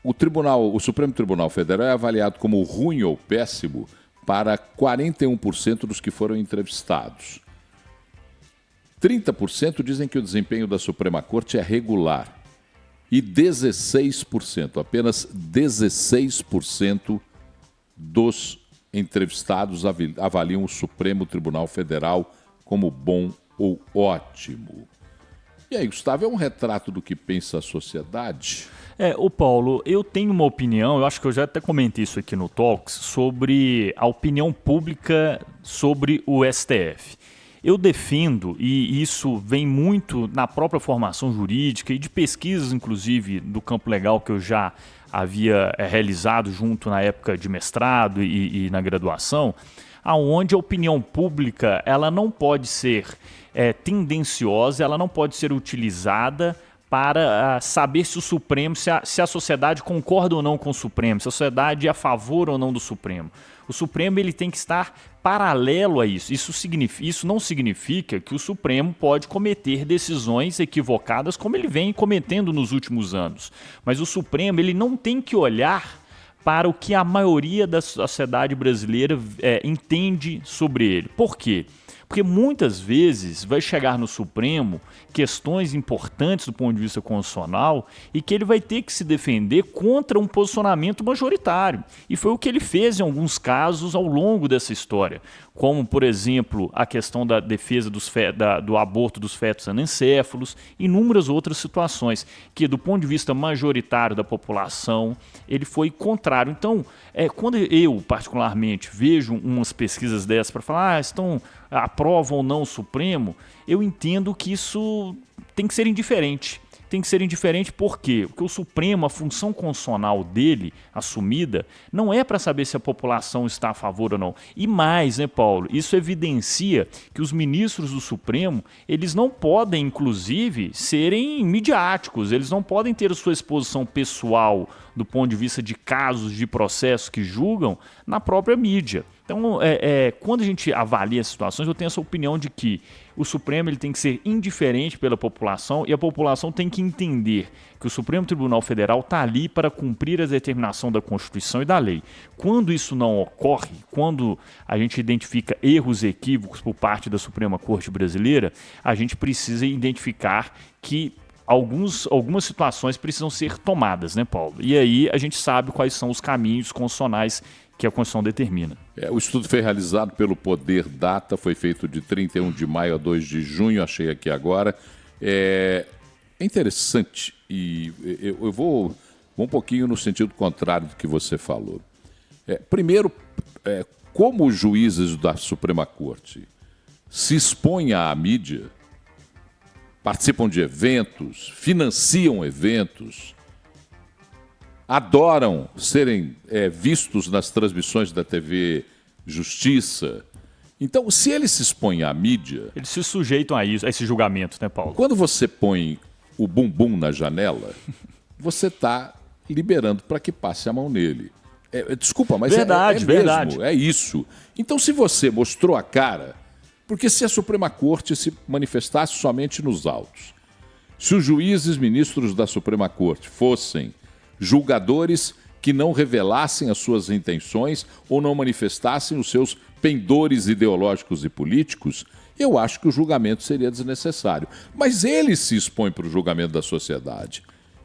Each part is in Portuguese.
o Supremo Tribunal Federal é avaliado como ruim ou péssimo para 41% dos que foram entrevistados. 30% dizem que o desempenho da Suprema Corte é regular. E 16%, apenas 16% dos entrevistados avaliam o Supremo Tribunal Federal como bom ou ótimo. E aí, Gustavo, é um retrato do que pensa a sociedade? Ô Paulo, eu tenho uma opinião, eu acho que eu já até comentei isso aqui no Talks, sobre a opinião pública sobre o STF. Eu defendo, e isso vem muito na própria formação jurídica e de pesquisas, inclusive, do campo legal que eu já havia realizado junto na época de mestrado e na graduação, aonde a opinião pública ela não pode ser tendenciosa, ela não pode ser utilizada para saber se o Supremo, se a sociedade concorda ou não com o Supremo, se a sociedade é a favor ou não do Supremo. O Supremo ele tem que estar paralelo a isso. Isso não significa que o Supremo pode cometer decisões equivocadas como ele vem cometendo nos últimos anos. Mas o Supremo ele não tem que olhar para o que a maioria da sociedade brasileira entende sobre ele. Por quê? Porque muitas vezes vai chegar no Supremo questões importantes do ponto de vista constitucional e que ele vai ter que se defender contra um posicionamento majoritário. E foi o que ele fez em alguns casos ao longo dessa história, como, por exemplo, a questão da defesa do aborto dos fetos anencéfalos e inúmeras outras situações que, do ponto de vista majoritário da população, ele foi contrário. Então, quando eu, particularmente, vejo umas pesquisas dessas para falar aprovam ou não o Supremo, eu entendo que isso tem que ser indiferente. Tem que ser indiferente por quê? Porque o Supremo, a função constitucional dele, assumida, não é para saber se a população está a favor ou não. E mais, né, Paulo? Isso evidencia que os ministros do Supremo, eles não podem, inclusive, serem midiáticos, eles não podem ter a sua exposição pessoal do ponto de vista de casos, de processos que julgam na própria mídia. Então, quando a gente avalia as situações, eu tenho essa opinião de que o Supremo ele tem que ser indiferente pela população e a população tem que entender que o Supremo Tribunal Federal está ali para cumprir a determinação da Constituição e da lei. Quando isso não ocorre, quando a gente identifica erros e equívocos por parte da Suprema Corte Brasileira, a gente precisa identificar que algumas situações precisam ser tomadas, né, Paulo? E aí a gente sabe quais são os caminhos constitucionais que a Constituição determina. O estudo foi realizado pelo Poder Data, foi feito de 31 de maio a 2 de junho, achei aqui agora. É interessante e eu vou um pouquinho no sentido contrário do que você falou. Primeiro, como os juízes da Suprema Corte se expõem à mídia, participam de eventos, financiam eventos, adoram serem vistos nas transmissões da TV Justiça. Então, se eles se expõem à mídia... Eles se sujeitam a isso, a esse julgamento, né, Paulo? Quando você põe o bumbum na janela, você está liberando para que passe a mão nele. Desculpa, mas verdade. mesmo, é isso. Então, se você mostrou a cara... Porque se a Suprema Corte se manifestasse somente nos autos, se os juízes ministros da Suprema Corte fossem julgadores que não revelassem as suas intenções ou não manifestassem os seus pendores ideológicos e políticos, eu acho que o julgamento seria desnecessário. Mas ele se expõe para o julgamento da sociedade.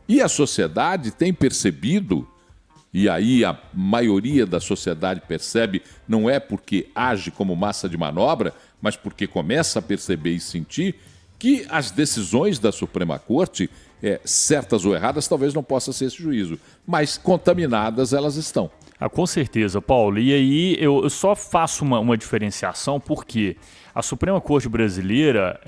E a sociedade tem percebido, e aí a maioria da sociedade percebe, não é porque age como massa de manobra, mas porque começa a perceber e sentir que as decisões da Suprema Corte, certas ou erradas, talvez não possa ser esse juízo, mas contaminadas elas estão. Com certeza, Paulo. E aí eu só faço uma diferenciação porque a Suprema Corte Brasileira,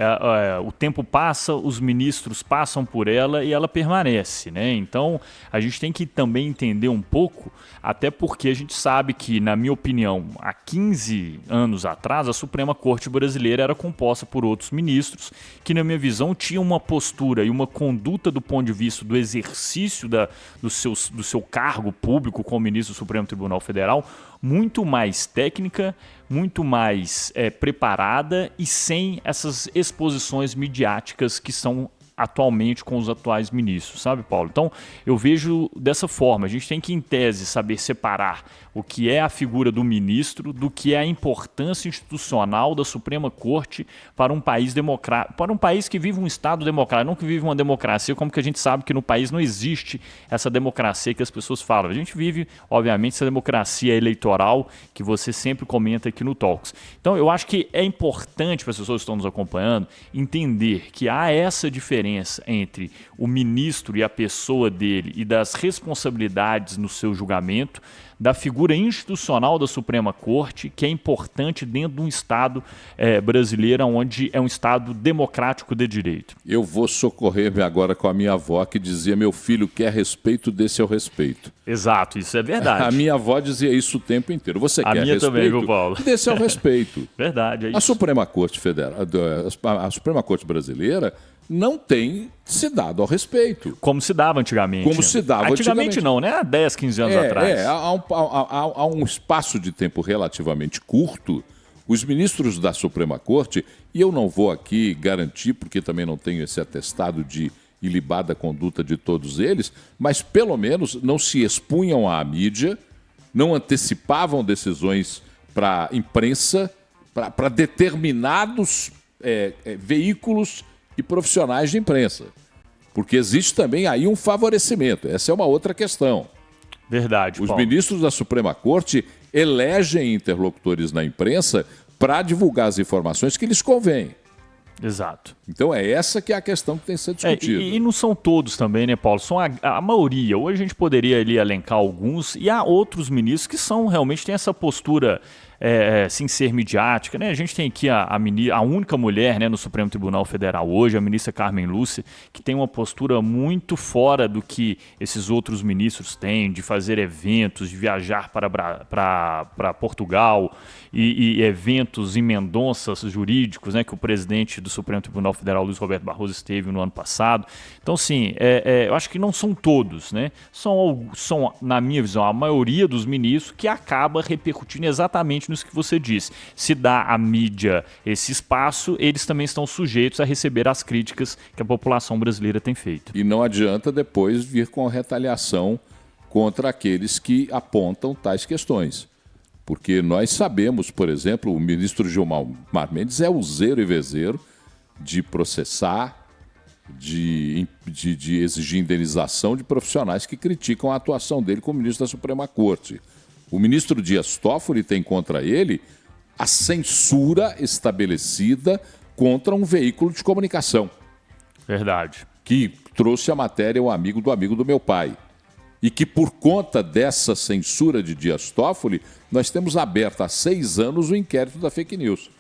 o tempo passa, os ministros passam por ela e ela permanece, né? Então, a gente tem que também entender um pouco, até porque a gente sabe que, na minha opinião, há 15 anos atrás, a Suprema Corte Brasileira era composta por outros ministros que, na minha visão, tinham uma postura e uma conduta do ponto de vista do exercício do seu cargo público como ministro do Supremo Tribunal Federal muito mais técnica, muito mais preparada e sem essas exposições midiáticas que são atualmente com os atuais ministros, sabe, Paulo? Então, eu vejo dessa forma. A gente tem que, em tese, saber separar o que é a figura do ministro do que é a importância institucional da Suprema Corte para um país democrático, para um país que vive um Estado democrático, não que vive uma democracia, como que a gente sabe que no país não existe essa democracia que as pessoas falam. A gente vive, obviamente, essa democracia eleitoral que você sempre comenta aqui no Talks. Então, eu acho que é importante para as pessoas que estão nos acompanhando entender que há essa diferença entre o ministro e a pessoa dele e das responsabilidades no seu julgamento, da figura institucional da Suprema Corte, que é importante dentro de um Estado brasileiro, onde é um Estado democrático de direito. Eu vou socorrer-me agora com a minha avó, que dizia: meu filho quer respeito, dê seu respeito. Exato, isso é verdade. A minha avó dizia isso o tempo inteiro. Você quer minha respeito, também, viu, Paulo? dê seu respeito. Verdade, é isso. A Suprema Corte Federal, a Suprema Corte Brasileira não tem se dado ao respeito. Como se dava antigamente. Como se dava antigamente. Não, né? Há 10, 15 anos atrás. Há um espaço de tempo relativamente curto, os ministros da Suprema Corte, e eu não vou aqui garantir, porque também não tenho esse atestado de ilibada conduta de todos eles, mas pelo menos não se expunham à mídia, não antecipavam decisões para a imprensa, para determinados veículos e profissionais de imprensa. Porque existe também aí um favorecimento. Essa é uma outra questão. Verdade, Os Paulo. ministros da Suprema Corte elegem interlocutores na imprensa para divulgar as informações que lhes convêm. Exato. Então é essa que é a questão que tem que ser discutida. E não são todos também, né, Paulo? São a maioria. Hoje a gente poderia ali elencar alguns, e há outros ministros que são realmente têm essa postura sem ser midiática, né? A gente tem aqui a única mulher, né, no Supremo Tribunal Federal hoje, a ministra Carmen Lúcia, que tem uma postura muito fora do que esses outros ministros têm, de fazer eventos, de viajar para Portugal e eventos em Mendonças jurídicos, né, que o presidente do Supremo Tribunal Federal, Luiz Roberto Barroso, esteve no ano passado. Então, sim, eu acho que não são todos, né? São, na minha visão, a maioria dos ministros que acaba repercutindo exatamente nisso que você disse. Se dá à mídia esse espaço, eles também estão sujeitos a receber as críticas que a população brasileira tem feito. E não adianta depois vir com a retaliação contra aqueles que apontam tais questões. Porque nós sabemos, por exemplo, o ministro Gilmar Mendes é useiro e vezeiro de processar, de exigir indenização de profissionais que criticam a atuação dele como ministro da Suprema Corte. O ministro Dias Toffoli tem contra ele a censura estabelecida contra um veículo de comunicação. Verdade. Que trouxe a matéria O Amigo do Meu Pai. E que por conta dessa censura de Dias Toffoli, nós temos aberto há 6 anos o inquérito da fake news.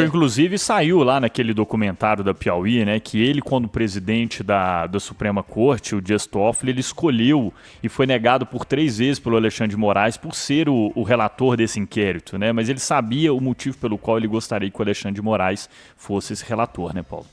Inclusive saiu lá naquele documentário da Piauí, né, que ele, quando presidente da Suprema Corte, o Dias Toffoli, ele escolheu e foi negado por 3 vezes pelo Alexandre de Moraes por ser o relator desse inquérito, né, mas ele sabia o motivo pelo qual ele gostaria que o Alexandre de Moraes fosse esse relator, né, Paulo?